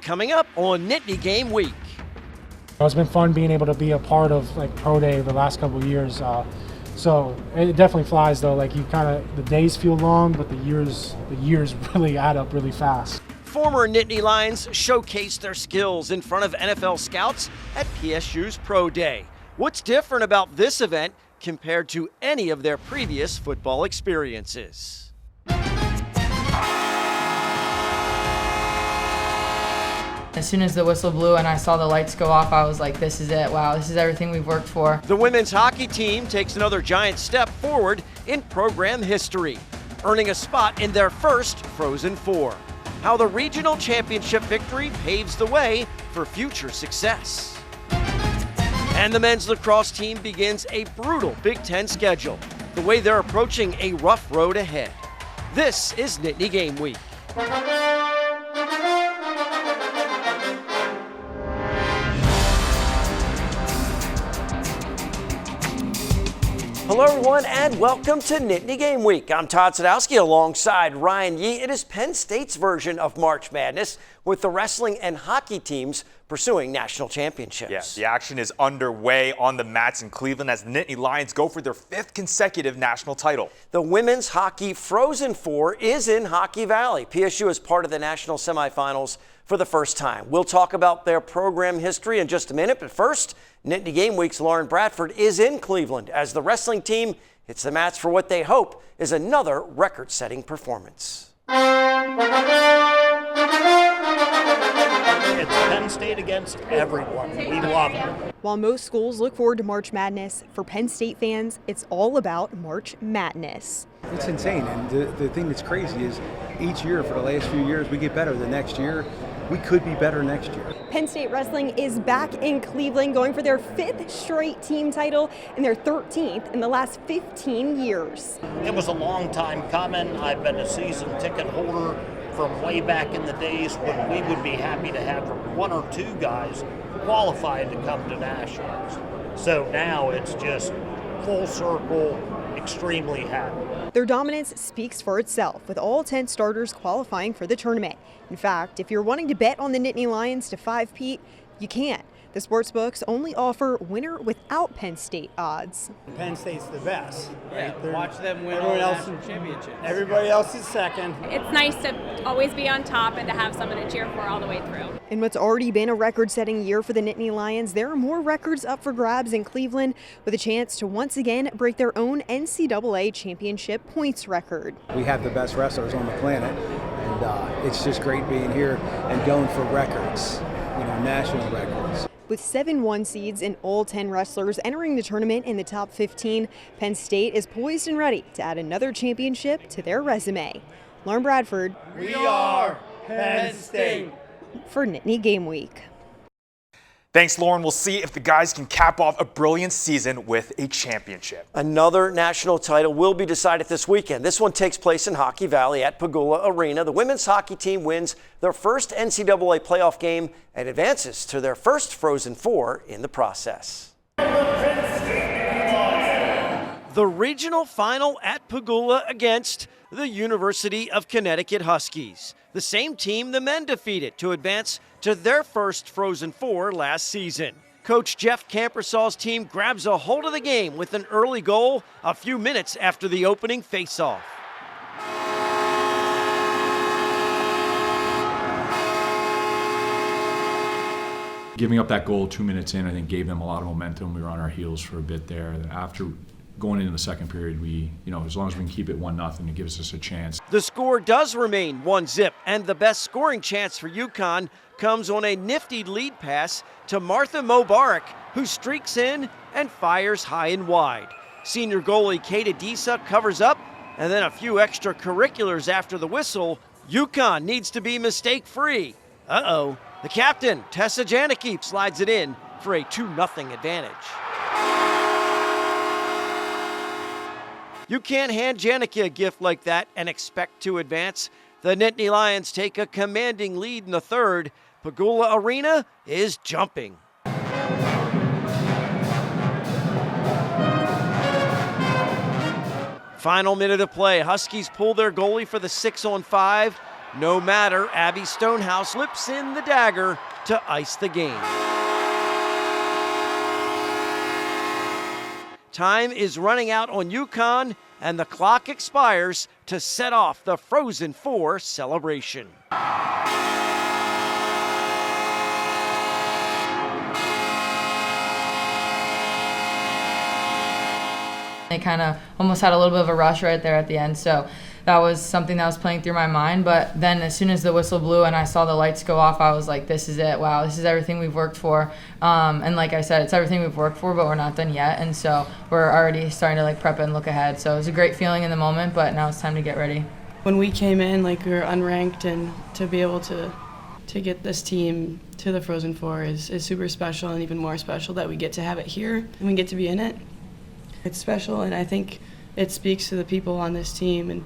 coming up on Nittany Game Week. It's been fun being able to be a part of Pro Day the last couple of years. So it definitely flies though. The days feel long, but the years really add up really fast. Former Nittany Lions showcased their skills in front of NFL scouts at PSU's Pro Day. What's different about this event compared to any of their previous football experiences? As soon as the whistle blew and I saw the lights go off, I was like, this is it. Wow, this is everything we've worked for. The women's hockey team takes another giant step forward in program history, earning a spot in their first Frozen Four. How the regional championship victory paves the way for future success. And the men's lacrosse team begins a brutal Big Ten schedule, the way they're approaching a rough road ahead. This is Nittany Game Week. Hello everyone and welcome to Nittany Game Week. I'm Todd Sadowski alongside Ryan Yee. It is Penn State's version of March Madness with the wrestling and hockey teams pursuing national championships. Yes, the action is underway on the mats in Cleveland as Nittany Lions go for their 5th consecutive national title. The women's hockey Frozen Four is in Hockey Valley. PSU is part of the national semifinals for the first time. We'll talk about their program history in just a minute, but first, Nittany Game Week's Lauren Bradford is in Cleveland as the wrestling team hits the mats for what they hope is another record-setting performance. It's Penn State against everyone. We love it. While most schools look forward to March Madness, for Penn State fans, it's all about March Madness. It's insane, and the thing that's crazy is each year for the last few years we get better. The next year, we could be better next year. Penn State wrestling is back in Cleveland, going for their 5th straight team title and their 13th in the last 15 years. It was a long time coming. I've been a season ticket holder from way back in the days when we would be happy to have 1 or 2 guys qualified to come to nationals. So now it's just full circle, extremely happy. Their dominance speaks for itself, with all 10 starters qualifying for the tournament. In fact, if you're wanting to bet on the Nittany Lions to 5-peat, you can. The sportsbooks only offer winner without Penn State odds. Penn State's the best. Right? Yeah, watch them win all national championships. Everybody else is second. It's nice to always be on top and to have someone to cheer for all the way through. In what's already been a record-setting year for the Nittany Lions, there are more records up for grabs in Cleveland, with a chance to once again break their own NCAA championship points record. We have the best wrestlers on the planet, and it's just great being here and going for records, national records. With 7 1 seeds and all 10 wrestlers entering the tournament in the top 15, Penn State is poised and ready to add another championship to their resume. Lauren Bradford. We are Penn State. For Nittany Game Week. Thanks, Lauren. We'll see if the guys can cap off a brilliant season with a championship. Another national title will be decided this weekend. This one takes place in Hockey Valley at Pagula Arena. The women's hockey team wins their first NCAA playoff game and advances to their first Frozen Four in the process. The regional final at Pagula against the University of Connecticut Huskies, the same team the men defeated to advance to their first Frozen Four last season. Coach Jeff Campersaw's team grabs a hold of the game with an early goal a few minutes after the opening faceoff. Giving up that goal 2 minutes in, I think, gave them a lot of momentum. We were on our heels for a bit there. After going into the second period, we, as long as we can keep it 1-0, it gives us a chance. The score does remain 1-0, and the best scoring chance for UConn comes on a nifty lead pass to Martha Mubarak, who streaks in and fires high and wide. Senior goalie Kate Adisa covers up, and then a few extracurriculars after the whistle. UConn needs to be mistake-free. Uh-oh. The captain, Tessa Janicki, slides it in for a 2-0 advantage. You can't hand Janicki a gift like that and expect to advance. The Nittany Lions take a commanding lead in the third. Pagula Arena is jumping. Final minute of play. Huskies pull their goalie for the 6-on-5. No matter, Abby Stonehouse slips in the dagger to ice the game. Time is running out on UConn, and the clock expires to set off the Frozen Four celebration. They kind of almost had a little bit of a rush right there at the end, so that was something that was playing through my mind. But then as soon as the whistle blew and I saw the lights go off, I was like, this is it. Wow, this is everything we've worked for. And like I said, it's everything we've worked for, but we're not done yet. And so we're already starting to prep and look ahead. So it was a great feeling in the moment, but now it's time to get ready. When we came in, we were unranked, and to be able to get this team to the Frozen Four is super special, and even more special that we get to have it here and we get to be in it. It's special, and I think it speaks to the people on this team and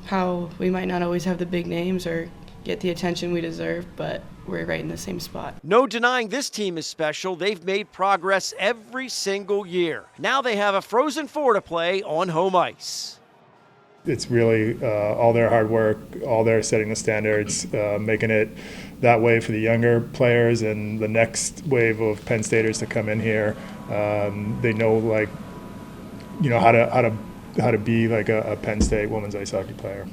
how we might not always have the big names or get the attention we deserve, but we're right in the same spot. No denying this team is special. They've made progress every single year. Now they have a Frozen Four to play on home ice. It's really all their hard work, all their setting the standards, making it that way for the younger players and the next wave of Penn Staters to come in here. They know how to be like a Penn State women's ice hockey player.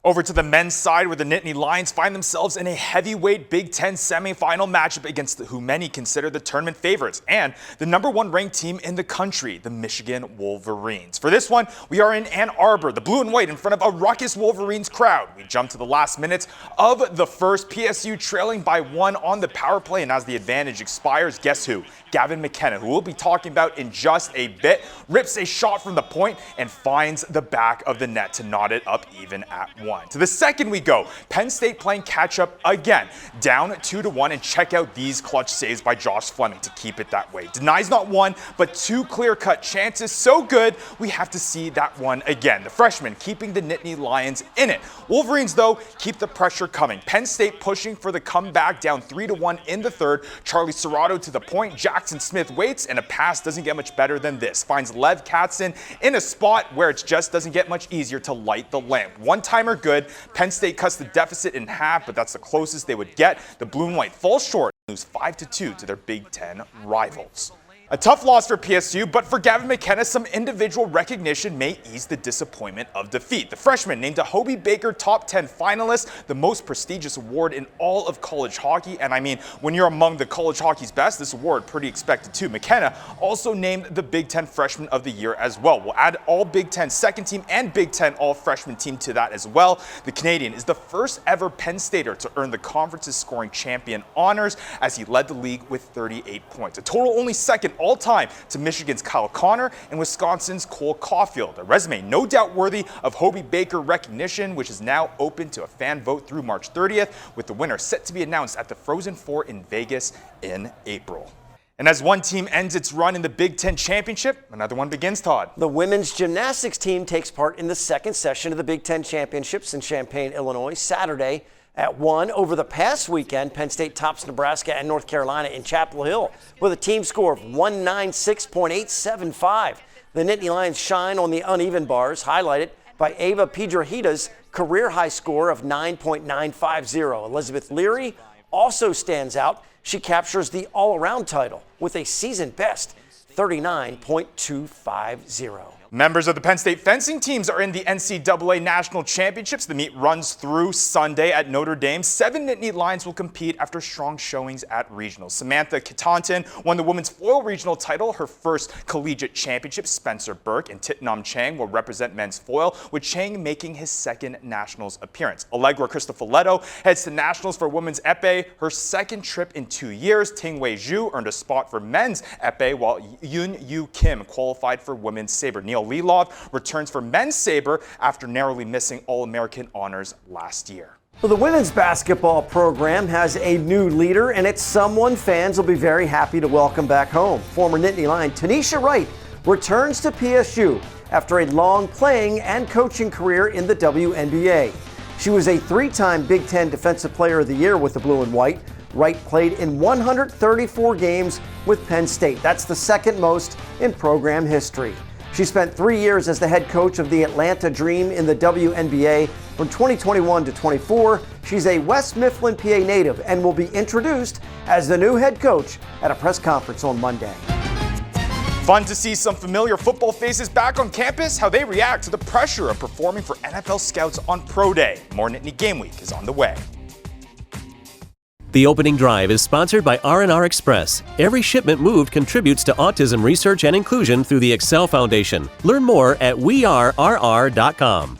Over to the men's side, where the Nittany Lions find themselves in a heavyweight Big Ten semifinal matchup against who many consider the tournament favorites and the #1 ranked team in the country, the Michigan Wolverines. For this one, we are in Ann Arbor, the blue and white in front of a ruckus Wolverines crowd. We jump to the last minutes of the first, PSU trailing by 1 on the power play, and as the advantage expires, guess who? Gavin McKenna, who we'll be talking about in just a bit, rips a shot from the point and finds the back of the net to knot it up even at 1. To the second we go, Penn State playing catch-up again, down 2-1, and check out these clutch saves by Josh Fleming to keep it that way. Denies not one, but 2 clear-cut chances, so good we have to see that one again. The freshman keeping the Nittany Lions in it. Wolverines, though, keep the pressure coming. Penn State pushing for the comeback, down 3-1 in the third. Charlie Serrato to the point, Jackson Smith waits, and a pass doesn't get much better than this. Finds Lev Katzen in a spot where it just doesn't get much easier to light the lamp. One-timer good. Penn State cuts the deficit in half, but that's the closest they would get. The blue and white falls short, lose 5-2 to their Big Ten rivals. A tough loss for PSU, but for Gavin McKenna, some individual recognition may ease the disappointment of defeat. The freshman named a Hobey Baker Top 10 finalist, the most prestigious award in all of college hockey. And I mean, when you're among the college hockey's best, this award pretty expected too. McKenna also named the Big Ten Freshman of the Year as well. We'll add all Big Ten second team and Big Ten all freshman team to that as well. The Canadian is the first ever Penn Stater to earn the conference's scoring champion honors as he led the league with 38 points. A total only second all-time to Michigan's Kyle Connor and Wisconsin's Cole Caulfield. A resume no doubt worthy of Hobey Baker recognition, which is now open to a fan vote through March 30th, with the winner set to be announced at the Frozen Four in Vegas in April. And as one team ends its run in the Big Ten Championship, another one begins, Todd. The women's gymnastics team takes part in the second session of the Big Ten Championships in Champaign, Illinois, Saturday at 1. Over the past weekend, Penn State tops Nebraska and North Carolina in Chapel Hill with a team score of 196.875. The Nittany Lions shine on the uneven bars, highlighted by Ava Piedrahita's career high score of 9.950. Elizabeth Leary also stands out. She captures the all-around title with a season best 39.250. Members of the Penn State fencing teams are in the NCAA National Championships. The meet runs through Sunday at Notre Dame. 7 Nittany Lions will compete after strong showings at regionals. Samantha Kitanton won the women's foil regional title, her first collegiate championship. Spencer Burke and Titnam Chang will represent men's foil, with Chang making his second nationals appearance. Allegra Cristofoletto heads to nationals for women's epee, her second trip in 2 years. Ting-Wei Zhu earned a spot for men's epee, while Yoon Yu Kim qualified for women's saber. Neil Lelov returns for men's saber after narrowly missing All-American honors last year. Well, the women's basketball program has a new leader, and it's someone fans will be very happy to welcome back home. Former Nittany Lion Tanisha Wright returns to PSU after a long playing and coaching career in the WNBA. She was a 3-time Big Ten Defensive Player of the Year with the Blue and White. Wright played in 134 games with Penn State. That's the second most in program history. She spent 3 years as the head coach of the Atlanta Dream in the WNBA. From 2021 to 24, she's a West Mifflin, PA native and will be introduced as the new head coach at a press conference on Monday. Fun to see some familiar football faces back on campus, how they react to the pressure of performing for NFL scouts on Pro Day. More Nittany Game Week is on the way. The opening drive is sponsored by R&R Express. Every shipment moved contributes to autism research and inclusion through the Excel Foundation. Learn more at wearerr.com.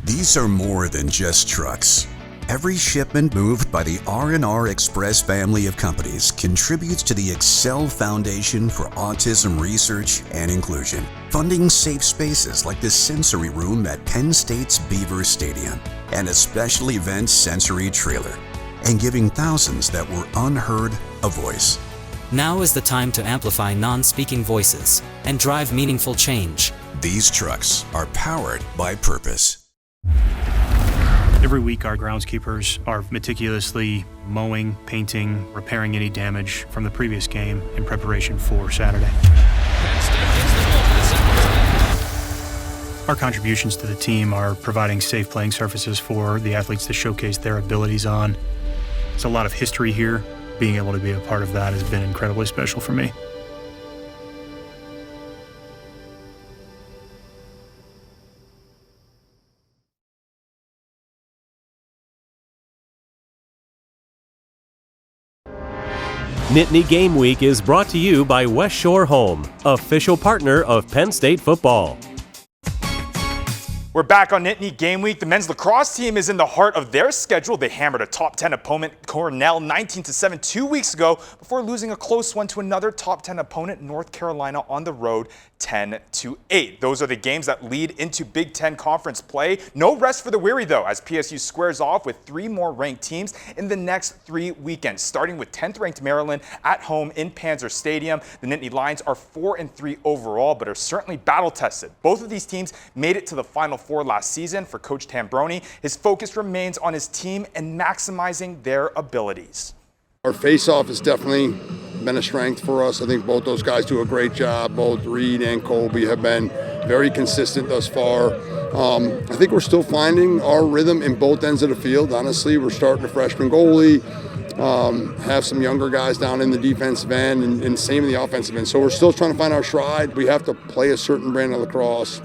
These are more than just trucks. Every shipment moved by the R&R Express family of companies contributes to the Excel Foundation for Autism Research and Inclusion, funding safe spaces like the sensory room at Penn State's Beaver Stadium and a special event sensory trailer, and giving thousands that were unheard a voice. Now is the time to amplify non-speaking voices and drive meaningful change. These trucks are powered by purpose. Every week, our groundskeepers are meticulously mowing, painting, repairing any damage from the previous game in preparation for Saturday. Our contributions to the team are providing safe playing surfaces for the athletes to showcase their abilities on. There's a lot of history here. Being able to be a part of that has been incredibly special for me. Nittany Game Week is brought to you by West Shore Home, official partner of Penn State football. We're back on Nittany Game Week. The men's lacrosse team is in the heart of their schedule. They hammered a top 10 opponent, Cornell, 19-7 2 weeks ago before losing a close one to another top 10 opponent, North Carolina, on the road, 10-8. Those are the games that lead into Big Ten Conference play. No rest for the weary, though, as PSU squares off with 3 more ranked teams in the next 3 weekends, starting with 10th-ranked Maryland at home in Panzer Stadium. The Nittany Lions are 4-3 overall, but are certainly battle-tested. Both of these teams made it to the Final Four last season. For Coach Tambroni, his focus remains on his team and maximizing their abilities. Our face-off has definitely been a strength for us. I think both those guys do a great job. Both Reed and Colby have been very consistent thus far. I think we're still finding our rhythm in both ends of the field. Honestly, we're starting a freshman goalie, have some younger guys down in the defensive end, and same in the offensive end. So we're still trying to find our stride. We have to play a certain brand of lacrosse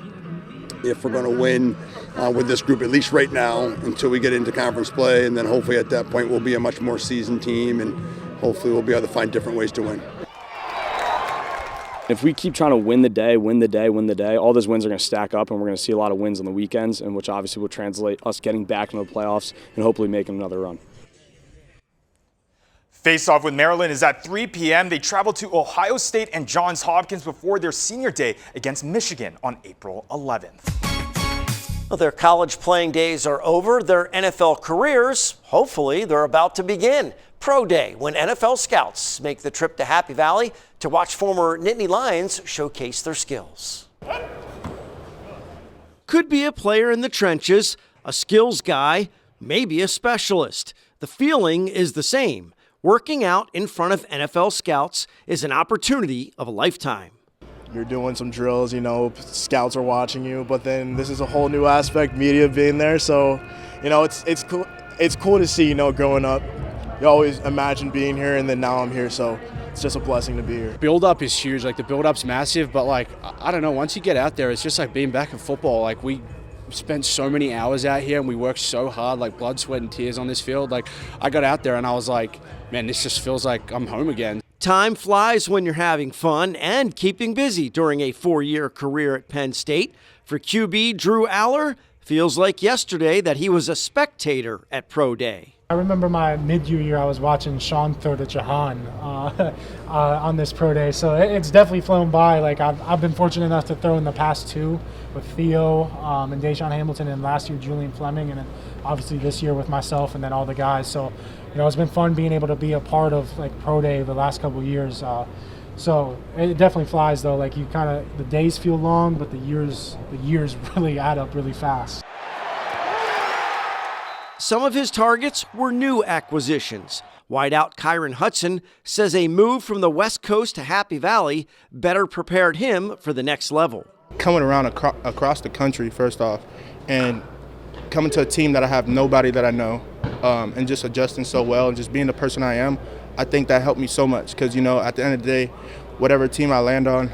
if we're going to win with this group, at least right now, until we get into conference play. And then hopefully at that point we'll be a much more seasoned team, and hopefully we'll be able to find different ways to win. If we keep trying to win the day, all those wins are going to stack up, and we're going to see a lot of wins on the weekends, and which obviously will translate us getting back into the playoffs and hopefully making another run. Face-off with Maryland is at 3 p.m. They travel to Ohio State and Johns Hopkins before their senior day against Michigan on April 11th. Well, their college playing days are over. Their NFL careers, hopefully, they're about to begin. Pro Day, when NFL scouts make the trip to Happy Valley to watch former Nittany Lions showcase their skills. Could be a player in the trenches, a skills guy, maybe a specialist. The feeling is the same. Working out in front of NFL scouts is an opportunity of a lifetime. You're doing some drills, scouts are watching you, but then this is a whole new aspect, media being there. So, it's cool. It's cool to see, growing up. You always imagine being here, and then now I'm here, so it's just a blessing to be here. Build-up is huge. The build-up's massive, but, I don't know, once you get out there, it's just like being back in football. We spent so many hours out here, and we worked so hard, blood, sweat, and tears on this field. I got out there, and I was like, man, this just feels like I'm home again. Time flies when you're having fun and keeping busy during a 4-year career at Penn State. For QB Drew Aller, feels like yesterday that he was a spectator at Pro Day. I remember my mid-year, I was watching Sean throw to Jahan on this Pro Day, so it's definitely flown by. I've been fortunate enough to throw in the past 2 with Theo and Deshaun Hamilton, and last year Julian Fleming, and then obviously this year with myself and then all the guys. So, it's been fun being able to be a part of Pro Day the last couple of years. So it definitely flies though. The days feel long, but the years really add up really fast. Some of his targets were new acquisitions. Wideout Kyron Hudson says a move from the West Coast to Happy Valley better prepared him for the next level. Coming around across the country, first off, and coming to a team that I have nobody that I know, and just adjusting so well and just being the person I am, I think that helped me so much because, at the end of the day, whatever team I land on,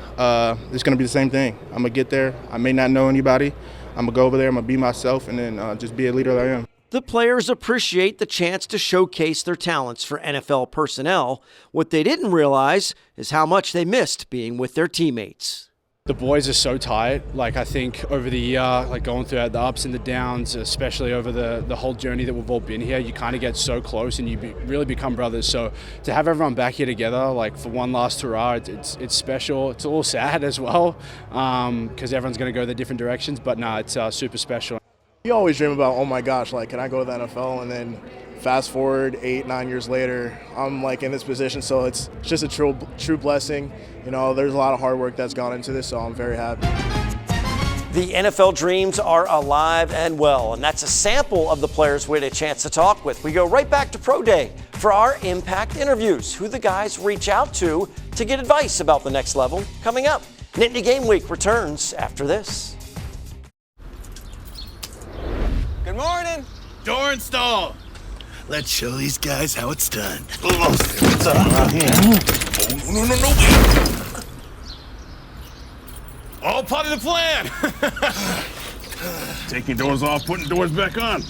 it's going to be the same thing. I'm going to get there. I may not know anybody. I'm going to go over there. I'm going to be myself and then just be a leader that I am. The players appreciate the chance to showcase their talents for NFL personnel. What they didn't realize is how much they missed being with their teammates. The boys are so tight. I think over the year, going through the ups and the downs, especially over the whole journey that we've all been here, you kind of get so close and you really become brothers. So to have everyone back here together, for one last hurrah, it's special. It's a little sad as well because everyone's going to go their different directions. But no, it's super special. You always dream about, oh my gosh, can I go to the NFL? And then fast forward 8-9 years later, I'm in this position. So it's just a true blessing. There's a lot of hard work that's gone into this, so I'm very happy. The NFL dreams are alive and well, and that's a sample of the players we had a chance to talk with. We go right back to Pro Day for our Impact interviews, who the guys reach out to get advice about the next level. Coming up, Nittany Game Week returns after this. Good morning. Door install. Let's show these guys how it's done. What's up around here? Oh, no. All part of the plan. Taking doors off, putting doors back on.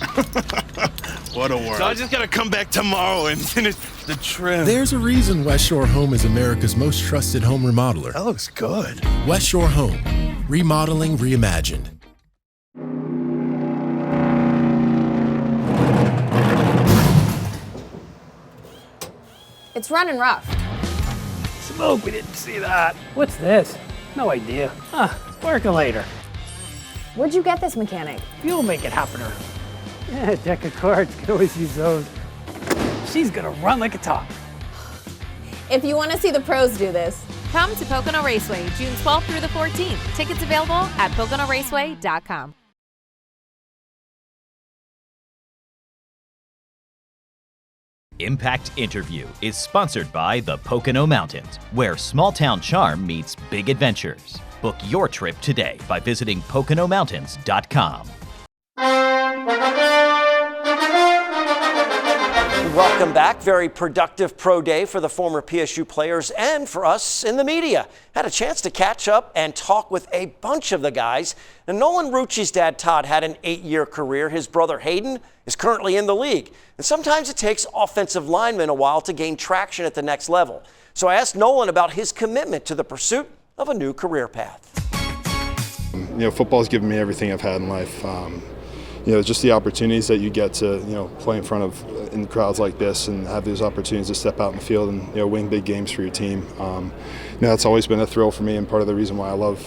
What a world. So I just gotta come back tomorrow and finish the trim. There's a reason West Shore Home is America's most trusted home remodeler. That looks good. West Shore Home. Remodeling reimagined. It's running rough. Smoke, we didn't see that. What's this? No idea. Sparkulator. Where'd you get this, mechanic? You'll make it happener. Yeah, deck of cards, could always use those. She's gonna run like a top. If you want to see the pros do this, come to Pocono Raceway, June 12th through the 14th. Tickets available at PoconoRaceway.com. Impact Interview is sponsored by the Pocono Mountains, where small-town charm meets big adventures. Book your trip today by visiting PoconoMountains.com. Welcome back. Very productive pro day for the former PSU players and for us in the media. Had a chance to catch up and talk with a bunch of the guys. Now, Nolan Rucci's dad, Todd, had an 8-year career. His brother, Hayden, is currently in the league. And sometimes it takes offensive linemen a while to gain traction at the next level. So I asked Nolan about his commitment to the pursuit of a new career path. Football's given me everything I've had in life. Just the opportunities that you get to, play in front of in crowds like this and have those opportunities to step out in the field and, win big games for your team. That's always been a thrill for me and part of the reason why I love,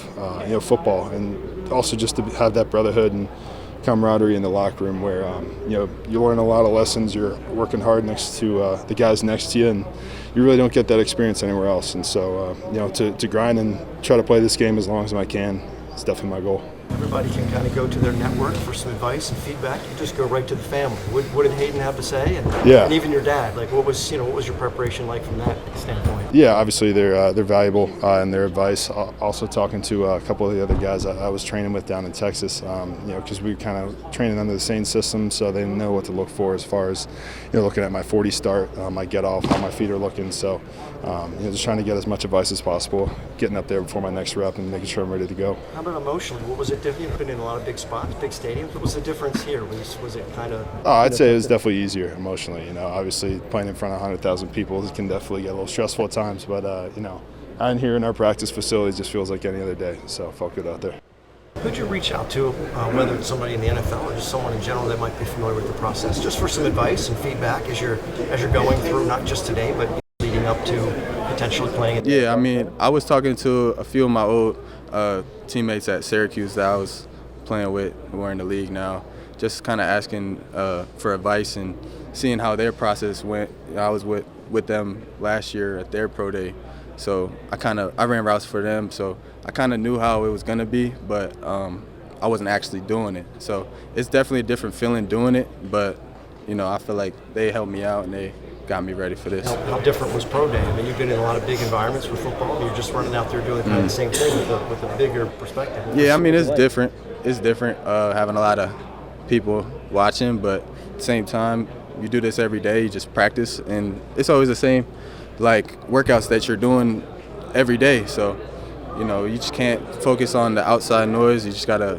football. And also just to have that brotherhood and camaraderie in the locker room where, you learn a lot of lessons. You're working hard next to the guys next to you, and you really don't get that experience anywhere else. And so, to grind and try to play this game as long as I can is definitely my goal. Everybody can kind of go to their network for some advice and feedback. You just go right to the family. What did Hayden have to say? And even your dad, what was your preparation like from that standpoint? Yeah, obviously they're valuable in their advice. Also talking to a couple of the other guys I was training with down in Texas, because we were kind of training under the same system, so they know what to look for as far as looking at my 40 start, my get off, how my feet are looking. So just trying to get as much advice as possible, getting up there before my next rep and making sure I'm ready to go. How about emotionally? What was it different? You've been in a lot of big spots, big stadiums. What was the difference here? Was it kind of? I'd say it was definitely easier emotionally. Obviously playing in front of 100,000 people can definitely get a little stressful at times. But out here in our practice facility just feels like any other day. So I felt good out there. Who'd you reach out to, whether it's somebody in the NFL or just someone in general that might be familiar with the process, just for some advice and feedback as you're going through, not just today, but leading up to potentially playing? Yeah, I was talking to a few of my old teammates at Syracuse that I was playing with who are in the league now, just kind of asking for advice and seeing how their process went. I was with them last year at their pro day, so I ran routes for them, so I kind of knew how it was going to be, but I wasn't actually doing it. So it's definitely a different feeling doing it, but I feel like they helped me out and they got me ready for this. How different was pro day? I mean, you've been in a lot of big environments for football. You're just running out there doing kind of the same thing with a bigger perspective. Yeah, I mean, it's different. It's different having a lot of people watching, but at the same time, you do this every day. You just practice, and it's always the same, like, workouts that you're doing every day. So, you know, you just can't focus on the outside noise. You just got to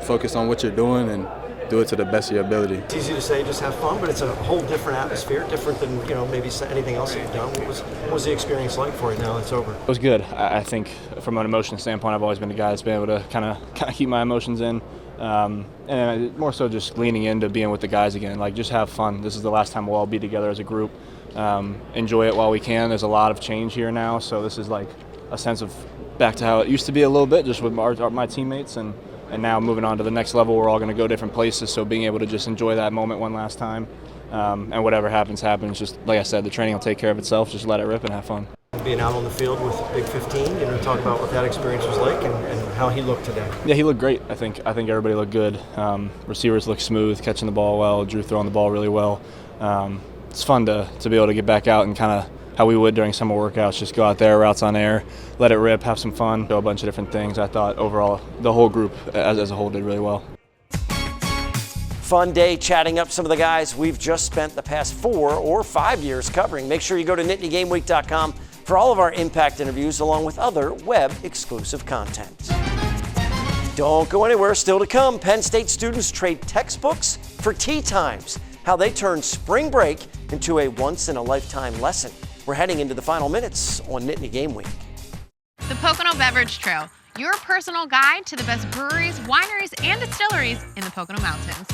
focus on what you're doing and do it to the best of your ability. It's easy to say just have fun, but it's a whole different atmosphere, different than, you know, maybe anything else that you've done. What was the experience like for you now that it's over? It was good. I think from an emotion standpoint, I've always been a guy that's been able to kind of keep my emotions in. And more so just leaning into being with the guys again. Like, just have fun. This is the last time we'll all be together as a group. Enjoy it while we can. There's a lot of change here now, so this is like a sense of back to how it used to be a little bit, just with my teammates, and now moving on to the next level. We're all going to go different places, so being able to just enjoy that moment one last time, and whatever happens. Just like I said, the training will take care of itself. Just let it rip and have fun. Being out on the field with Big 15, you know, talk about what that experience was like and how he looked today. Yeah, he looked great. I think everybody looked good. Receivers looked smooth, catching the ball well. Drew throwing the ball really well. It's fun to be able to get back out and kind of how we would during summer workouts, just go out there, routes on air, let it rip, have some fun, do a bunch of different things. I thought overall the whole group as a whole did really well. Fun day chatting up some of the guys we've just spent the past 4 or 5 years covering. Make sure you go to nittany-game-week.com for all of our Impact interviews along with other web exclusive content. Don't go anywhere, still to come. Penn State students trade textbooks for tea times. How they turn spring break into a once-in-a-lifetime lesson. We're heading into the final minutes on Nittany Game Week. The Pocono Beverage Trail, your personal guide to the best breweries, wineries, and distilleries in the Pocono Mountains.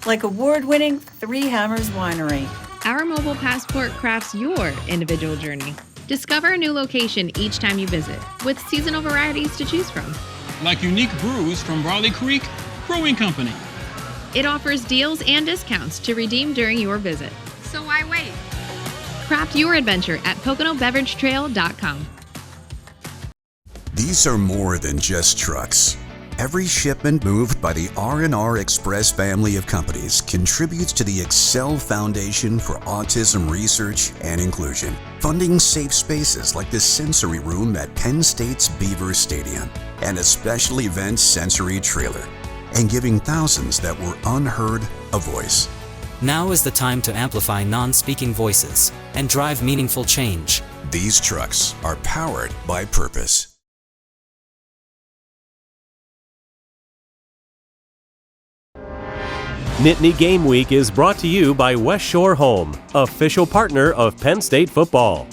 Like award-winning Three Hammers Winery. Our mobile passport crafts your individual journey. Discover a new location each time you visit, with seasonal varieties to choose from. Like unique brews from Brawley Creek Brewing Company. It offers deals and discounts to redeem during your visit. So why wait? Craft your adventure at PoconoBeverageTrail.com. These are more than just trucks. Every shipment moved by the R&R Express family of companies contributes to the Excel Foundation for Autism Research and Inclusion, funding safe spaces like the sensory room at Penn State's Beaver Stadium and a special event sensory trailer, and giving thousands that were unheard a voice. Now is the time to amplify non-speaking voices and drive meaningful change. These trucks are powered by purpose. Nittany Game Week is brought to you by West Shore Home, official partner of Penn State football.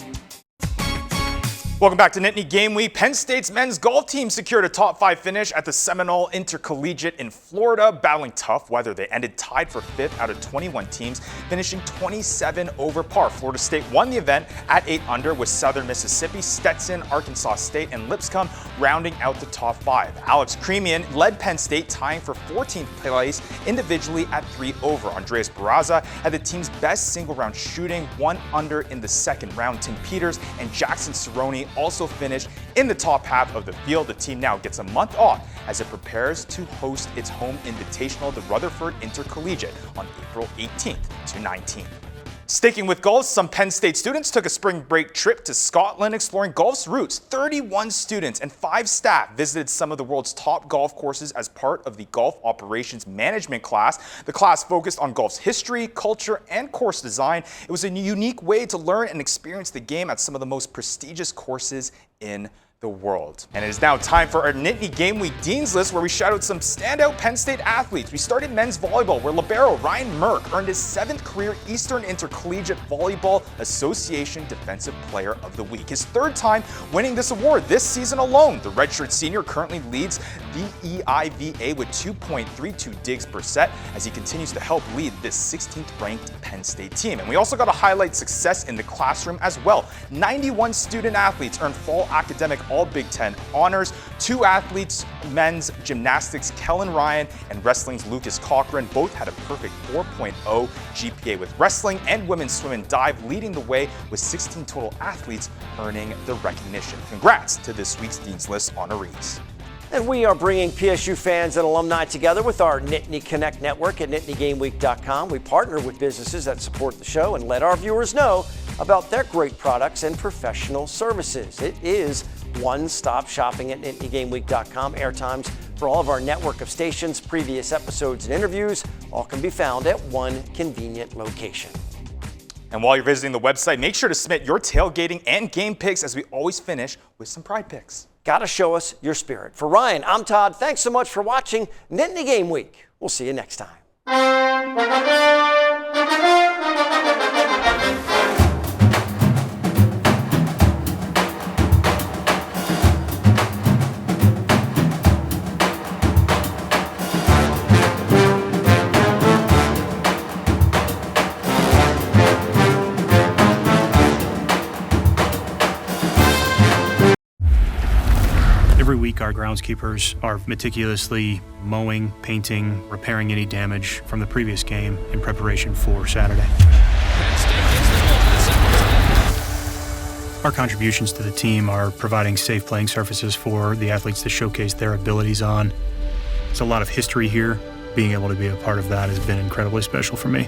Welcome back to Nittany Game Week. Penn State's men's golf team secured a top 5 finish at the Seminole Intercollegiate in Florida. Battling tough weather, they ended tied for 5th out of 21 teams, finishing 27 over par. Florida State won the event at 8 under with Southern Mississippi, Stetson, Arkansas State, and Lipscomb rounding out the top 5. Alex Cremian led Penn State, tying for 14th place individually at 3 over. Andreas Barraza had the team's best single-round shooting, 1 under in the second round. Tim Peters and Jackson Cerrone also finished in the top half of the field. The team now gets a month off as it prepares to host its home invitational, the Rutherford Intercollegiate, on April 18th to 19th. Sticking with golf, some Penn State students took a spring break trip to Scotland exploring golf's roots. 31 students and 5 staff visited some of the world's top golf courses as part of the Golf Operations Management class. The class focused on golf's history, culture, and course design. It was a unique way to learn and experience the game at some of the most prestigious courses in the world. And it is now time for our Nittany Game Week Dean's List, where we shout out some standout Penn State athletes. We started men's volleyball, where libero Ryan Merck earned his 7th career Eastern Intercollegiate Volleyball Association Defensive Player of the Week. His 3rd time winning this award this season alone. The redshirt senior currently leads the EIVA with 2.32 digs per set as he continues to help lead this 16th ranked Penn State team. And we also got to highlight success in the classroom as well. 91 student athletes earned fall academic all Big Ten honors. 2 athletes, men's gymnastics, Kellen Ryan, and wrestling's Lucas Cochran, both had a perfect 4.0 GPA, with wrestling and women's swim and dive leading the way with 16 total athletes earning the recognition. Congrats to this week's Dean's List honorees. And we are bringing PSU fans and alumni together with our Nittany Connect network at nittany-game-week.com. We partner with businesses that support the show and let our viewers know about their great products and professional services. It is one-stop shopping at nittany-game-week.com. Airtimes for all of our network of stations, previous episodes and interviews, all can be found at one convenient location. And while you're visiting the website, make sure to submit your tailgating and game picks as we always finish with some pride picks. Gotta show us your spirit. For Ryan, I'm Todd. Thanks so much for watching Nittany Game Week. We'll see you next time. Every week, our groundskeepers are meticulously mowing, painting, repairing any damage from the previous game in preparation for Saturday. Our contributions to the team are providing safe playing surfaces for the athletes to showcase their abilities on. There's a lot of history here. Being able to be a part of that has been incredibly special for me.